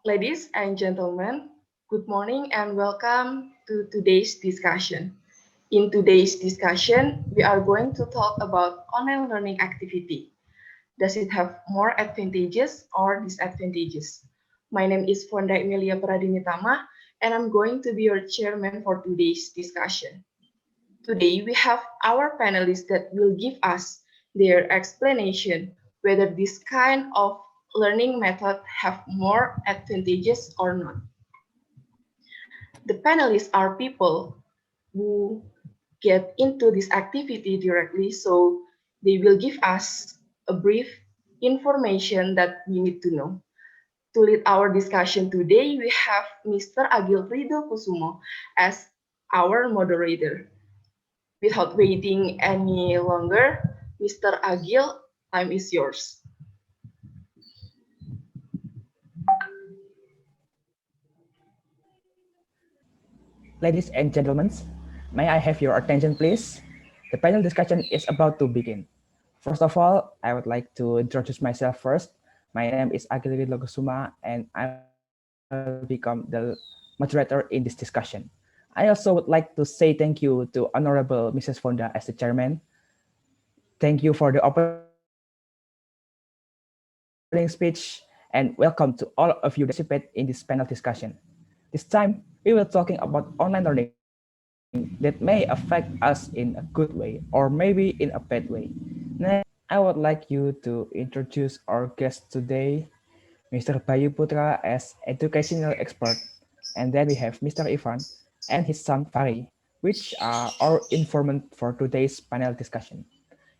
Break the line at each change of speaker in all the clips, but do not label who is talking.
Ladies and gentlemen, good morning and welcome to today's discussion. In today's discussion, we are going to talk about online learning activity. Does it have more advantages or disadvantages? My name is Fonda Imelia and I'm going to be your chairman for today's discussion. Today, we have our panelists that will give us their explanation whether this kind of learning method have more advantages or not. The panelists are people who get into this activity directly, so they will give us a brief information that we need to know. To lead our discussion today, we have Mr. Agil as our moderator. Without waiting any longer, Mr. Agil, time is yours.
Ladies and gentlemen, may I have your attention please? The panel discussion is about to begin. First of all, I would like to introduce myself first. My name is Agil and I will become the moderator in this discussion. I also would like to say thank you to Honorable Mrs. Fonda as the chairman. Thank you for the opening speech and welcome to all of you that participate in this panel discussion. This time, we will talking about online learning that may affect us in a good way or maybe in a bad way. Next, I would like you to introduce our guest today, Mr. Bayu Putra as educational expert. And then we have Mr. Irfan and his son Fari, which are our informant for today's panel discussion.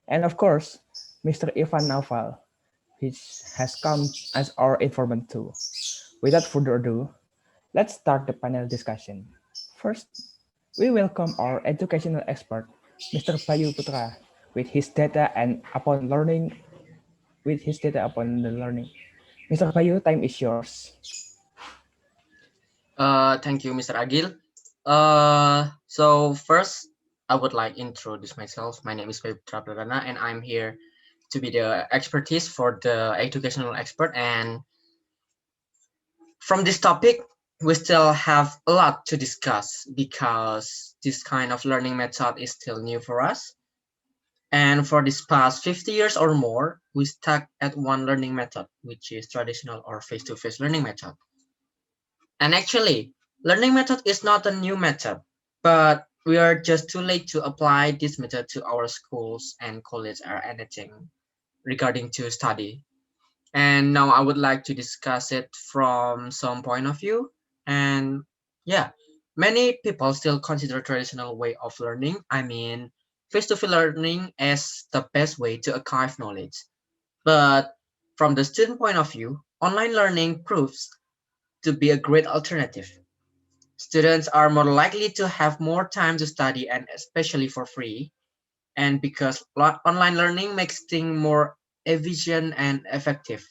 And of course, Mr. Irfan Naufal, which has come as our informant too. Without further ado, let's start the panel discussion. First, we welcome our educational expert, Mr. Bayu Putra, with his data and upon learning, Mr. Bayu, time is yours.
Thank you, Mr. Agil. So first, I would like introduce myself. My name is Putra and I'm here to be the expertise for the educational expert. And from this topic, we still have a lot to discuss because this kind of learning method is still new for us. And for this past 50 years or more, we stuck at one learning method, which is traditional or face-to-face learning method. And actually, learning method is not a new method, but we are just too late to apply this method to our schools and college or anything regarding to study. And now I would like to discuss it from some point of view. And yeah, many people still consider traditional way of learning, I mean, face-to-face learning as the best way to acquire knowledge. But from the student point of view, online learning proves to be a great alternative. Students are more likely to have more time to study and especially for free. And because online learning makes things more efficient and effective.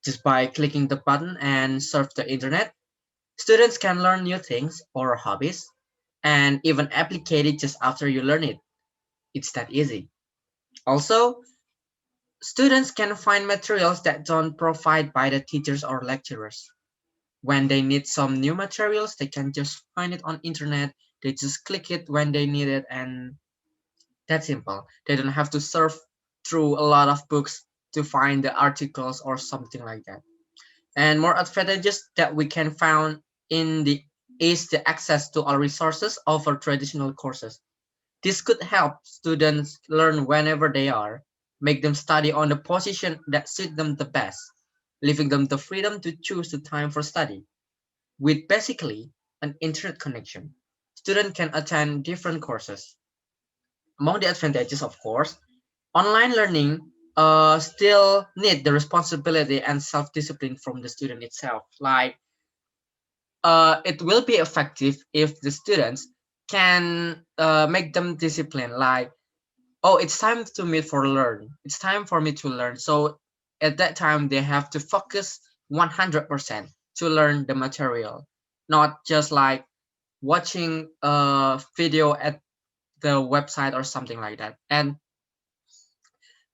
Just by clicking the button and surf the internet, students can learn new things or hobbies and even apply it just after you learn it. It's that easy. Also, students can find materials that don't provide by the teachers or lecturers. When they need some new materials, they can just find it on internet. They just click it when they need it, and that's simple. They don't have to surf through a lot of books to find the articles or something like that. And more advantages that we can find in the is the access to all resources over traditional courses. This could help students learn whenever they are, make them study on the position that suit them the best, leaving them the freedom to choose the time for study. With basically an internet connection, students can attend different courses. Among the advantages, of course, online learning still need the responsibility and self-discipline from the student itself. Like it will be effective if the students can make them disciplined. Like, oh, it's time to me for learn. It's time for me to learn. So at that time, they have to focus 100% to learn the material, not just like watching a video at the website or something like that. And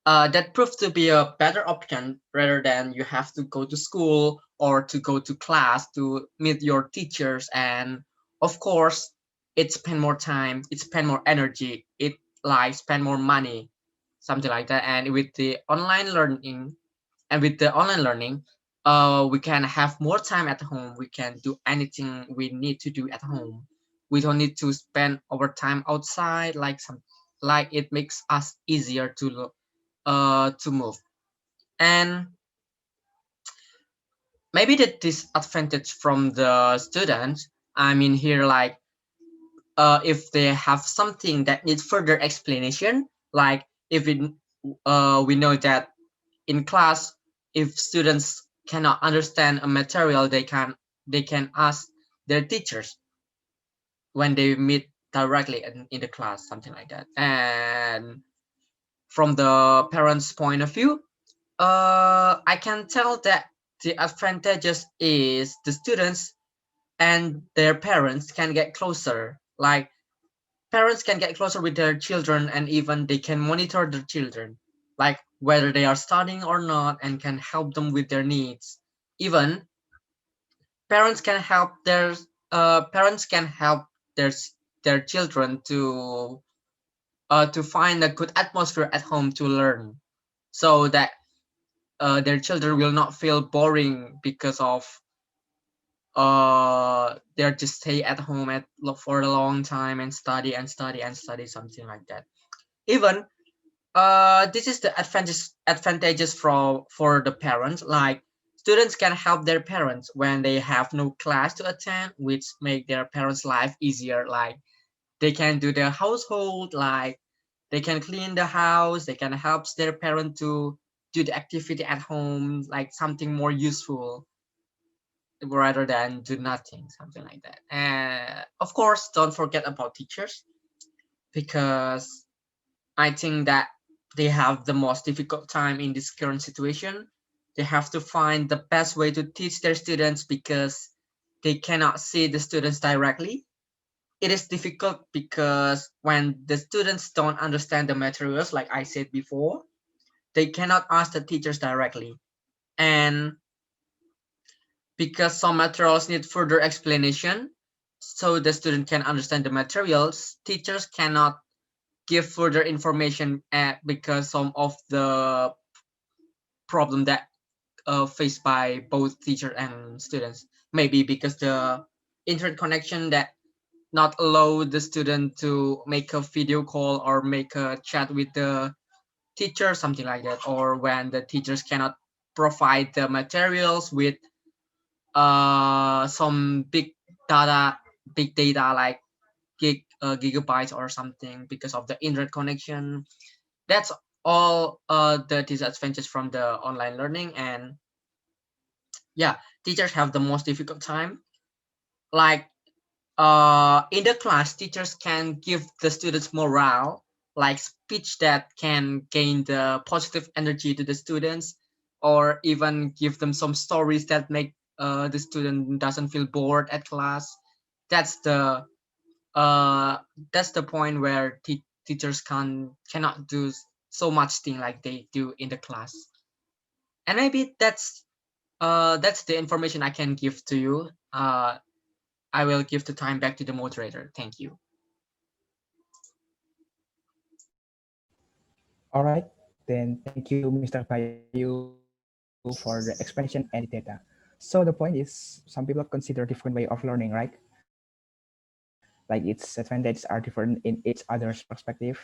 that proved to be a better option rather than you have to go to school or to go to class to meet your teachers. And of course it spend more time, it spend more energy, it like spend more money, something like that. And with the online learning, we can have more time at home, we can do anything we need to do at home, we don't need to spend our time outside, like some, like it makes us easier to move. And maybe the disadvantage from the students, I mean here, like if they have something that needs further explanation, like if we know that in class, if students cannot understand a material, they can ask their teachers when they meet directly in the class, something like that. And from the parents point of view, I can tell that the advantages is the students and their parents can get closer. Like parents can get closer with their children, and even they can monitor their children, like whether they are studying or not, and can help them with their needs. Even parents can help their their children to find a good atmosphere at home to learn, so that their children will not feel boring because of they're just stay at home for a long time and study and study and study, something like that. Even this is the advantages for the parents, like students can help their parents when they have no class to attend, which make their parents life easier. Like they can do their household, like they can clean the house, they can help their parent to do the activity at home, like something more useful rather than do nothing, something like that. And of course, don't forget about teachers, because I think that they have the most difficult time in this current situation. They have to find the best way to teach their students because they cannot see the students directly. It is difficult because when the students don't understand the materials, like I said before, they cannot ask the teachers directly. And because some materials need further explanation, so the student can understand the materials, teachers cannot give further information because some of the problem that faced by both teacher and students, maybe because the internet connection that not allow the student to make a video call or make a chat with the teacher, something like that, or when the teachers cannot provide the materials with some big data like gigabytes or something because of the internet connection. That's all the disadvantages from the online learning. And yeah, teachers have the most difficult time. Like in the class, teachers can give the students morale, like speech that can gain the positive energy to the students, or even give them some stories that make the student doesn't feel bored at class. That's the uh that's the point where teachers cannot do so much thing like they do in the class. And maybe that's the information I can give to you. I will give the time back to the moderator. Thank you.
All right, then thank you, Mr. Bayu, for the explanation and the data. So the point is, some people consider different way of learning, right? Like its advantages are different in each other's perspective.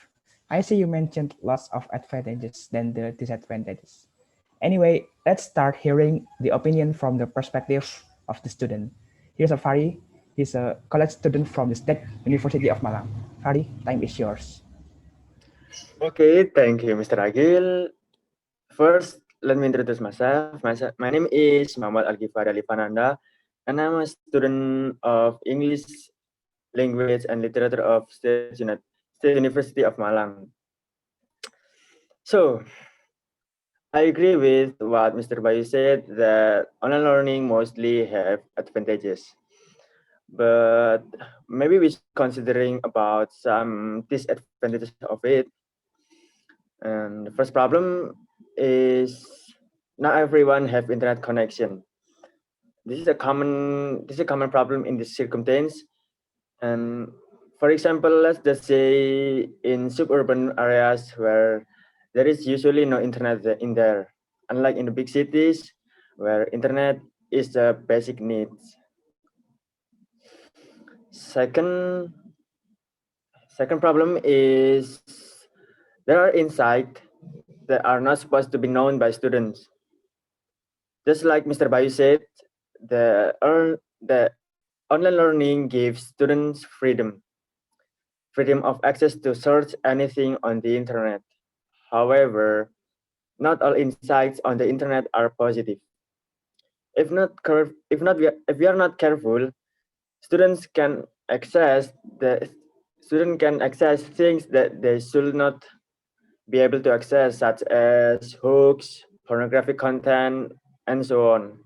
I see you mentioned lots of advantages than the disadvantages. Anyway, let's start hearing the opinion from the perspective of the student. Here's a Fari. He's a college student from the State University of Malang. Fari, time is yours.
Okay, thank you, Mr. Agil. First, let me introduce myself. My name is Muhammad Al-Ghifari Alifananda, and I'm a student of English Language and Literature of State University of Malang. So, I agree with what Mr. Bayu said that online learning mostly have advantages, but maybe we should considering about some disadvantages of it. And the first problem is not everyone have internet connection. This is a common problem in this circumstance. And for example, let's just say in suburban areas where there is usually no internet in there, unlike in the big cities where internet is a basic needs. Second, second problem is there are insights that are not supposed to be known by students. Just like Mr. Bayu said, the online learning gives students freedom of access to search anything on the internet. However, not all insights on the internet are positive. If we are not careful, students can access the student can access things that they should not be able to access, such as hooks, pornographic content, and so on.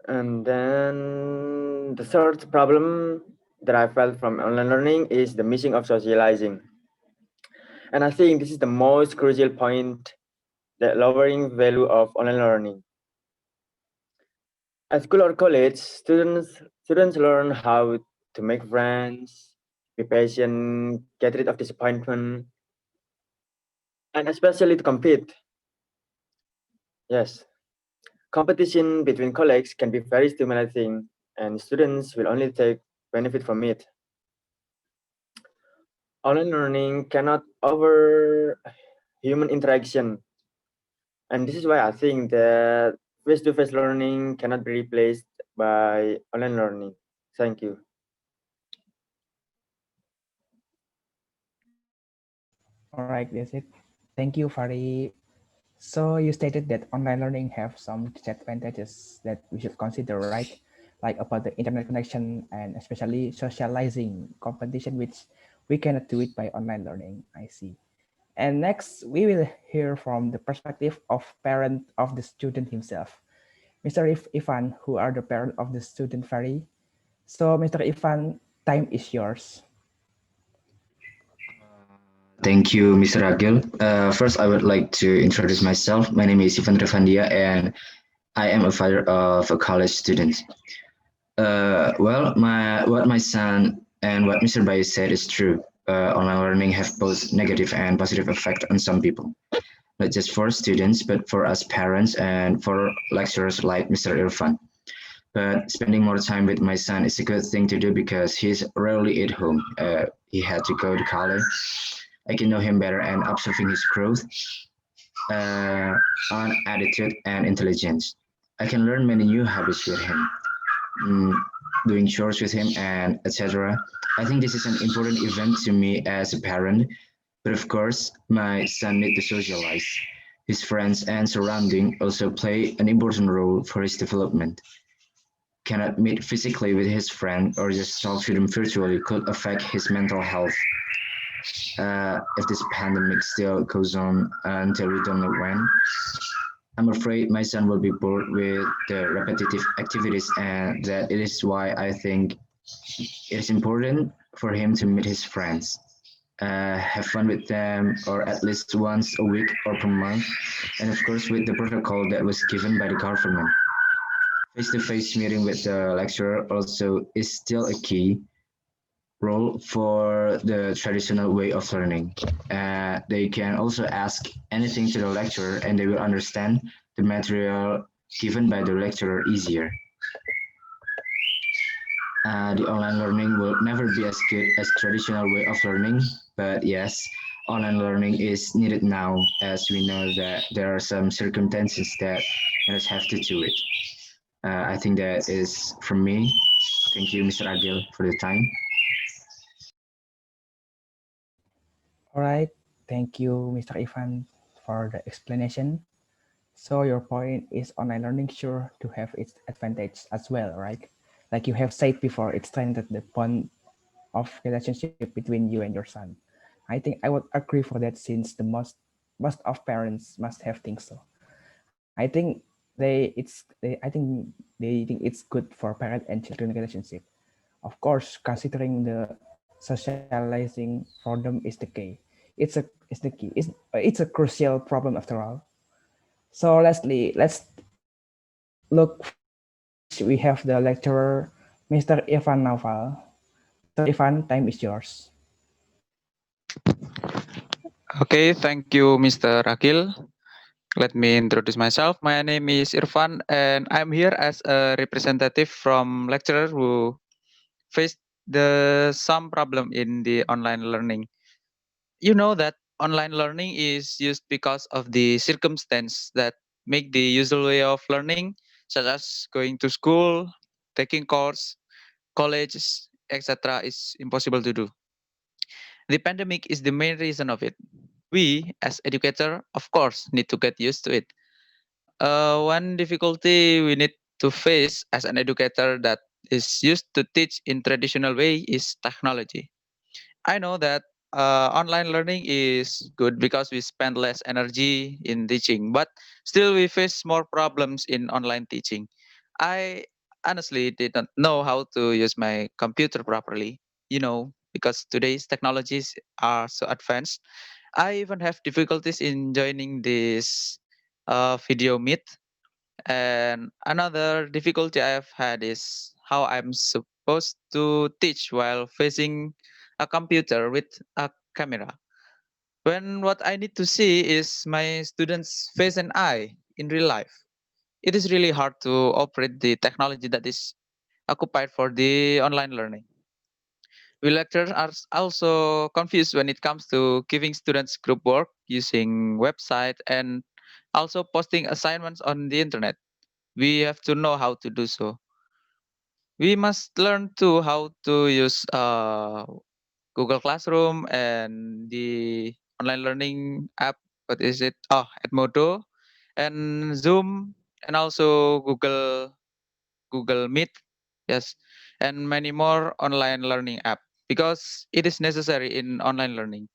And then the third problem that I felt from online learning is the missing of socializing. And I think this is the most crucial point, the lowering value of online learning. At school or college, students learn how to make friends, be patient, get rid of disappointment, and especially to compete. Yes, competition between colleagues can be very stimulating, and students will only take benefit from it. Online learning cannot over human interaction, and this is why I think that face-to-face learning cannot be replaced by online learning. Thank you.
All right, that's it. Thank you, Fari. So you stated that online learning have some disadvantages that we should consider, right? Like about the internet connection and especially socializing competition, which we cannot do it by online learning. I see. And next, we will hear from the perspective of parent of the student himself, Mr. Irfan, who are the parent of the student Fari. So, Mr. Irfan, time is yours.
Thank you, Mr. Agil. First, I would like to introduce myself. My name is Revandya, and I am a father of a college student. What my son and what Mr. Bayu said is true. Online learning have both negative and positive effect on some people, not just for students, but for us parents and for lecturers like Mr. Irfan. But spending more time with my son is a good thing to do because he's rarely at home. He had to go to college. I can know him better and observing his growth uh, on attitude and intelligence. I can learn many new habits with him, mm, doing chores with him, and etc. I think this is an important event to me as a parent, but of course, my son needs to socialize. His friends and surrounding also play an important role for his development. Cannot meet physically with his friend or just talk to them virtually could affect his mental health. If this pandemic still goes on until we don't know when, I'm afraid my son will be bored with the repetitive activities, and that it is why I think it is important for him to meet his friends, have fun with them, or at least once a week or per month, and of course with the protocol that was given by the government. Face-to-face meeting with the lecturer also is still a key role for the traditional way of learning. They can also ask anything to the lecturer and they will understand the material given by the lecturer easier. The online learning will never be as good as traditional way of learning, but yes, online learning is needed now as we know that there are some circumstances that let us have to do it. I think that is from me. Thank you, Mr. Agil, for the time.
All right. Thank you, Mr. Ivan, for the explanation. So your point is online learning sure to have its advantage as well, right? Like you have said before, it strengthened the bond of relationship between you and your son. I think I would agree for that since the most of parents must have think so. I think I think they think it's good for parent and children relationship. Of course, considering the socializing for them is the key. It's the key. It's a crucial problem after all. So let's look first. We have the lecturer, Mr. Irfan Naufal. Mr. Irfan, time is yours.
Okay, thank you, Mr. Agil. Let me introduce myself. My name is Irfan, and I'm here as a representative from lecturer who faced some problem in the online learning. You know that online learning is used because of the circumstance that make the usual way of learning, such as going to school, taking course, colleges, etc., is impossible to do. The pandemic is the main reason of it. We, as educator, of course, need to get used to it. One difficulty we need to face as an educator that is used to teach in traditional way is technology. I know that online learning is good because we spend less energy in teaching, but still we face more problems in online teaching. I honestly didn't know how to use my computer properly, because today's technologies are so advanced. I even have difficulties in joining this video meet. And another difficulty I've had is how I'm supposed to teach while facing a computer with a camera. When what I need to see is my students' face and eye in real life, it is really hard to operate the technology that is occupied for the online learning. We lecturers are also confused when it comes to giving students group work using website and also posting assignments on the internet. We have to know how to do so. We must learn too how to use Google Classroom and the online learning app. What is it? Oh, Edmodo and Zoom and also Google Meet. Yes, and many more online learning app because it is necessary in online learning.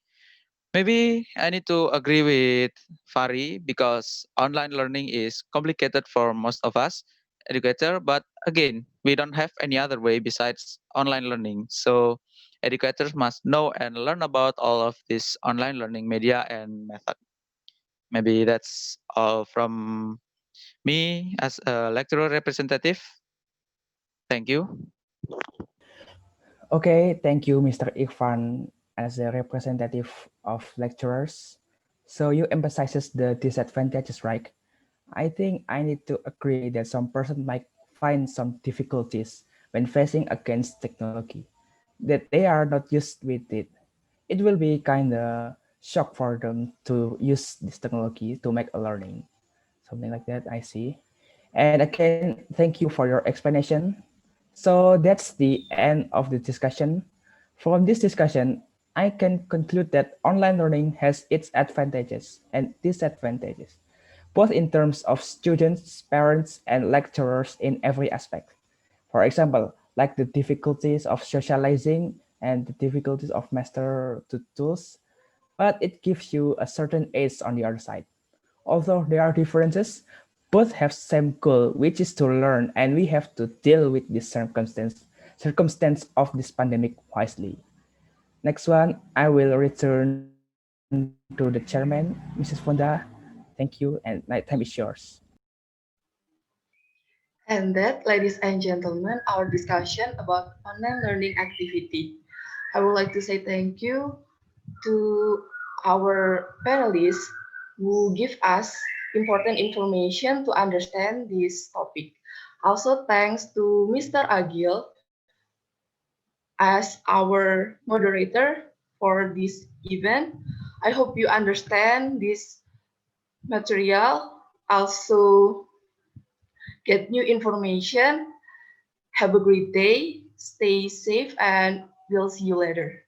Maybe I need to agree with Fari because online learning is complicated for most of us educator, but again, we don't have any other way besides online learning. So educators must know and learn about all of this online learning media and method. Maybe that's all from me as a lecturer representative. Thank you.
Okay, thank you, Mr. Irfan, as a representative of lecturers. So you emphasizes the disadvantages, right? I think I need to agree that some person might find some difficulties when facing against technology, that they are not used with it. It will be kind of shock for them to use this technology to make a learning, something like that. I see. And again, thank you for your explanation. So that's the end of the discussion. From this discussion, I can conclude that online learning has its advantages and disadvantages, both in terms of students, parents, and lecturers in every aspect. For example, like the difficulties of socializing and the difficulties of master the tools, but it gives you a certain edge on the other side. Although there are differences, both have same goal, which is to learn, and we have to deal with this circumstance of this pandemic wisely. Next one, I will return to the chairman, Mrs. Fonda. Thank you, and my time is yours.
And that, ladies and gentlemen, our discussion about online learning activity. I would like to say thank you to our panelists who give us important information to understand this topic. Also, thanks to Mr. Agil as our moderator for this event. I hope you understand this material, also get new information. Have a great day, stay safe, and we'll see you later.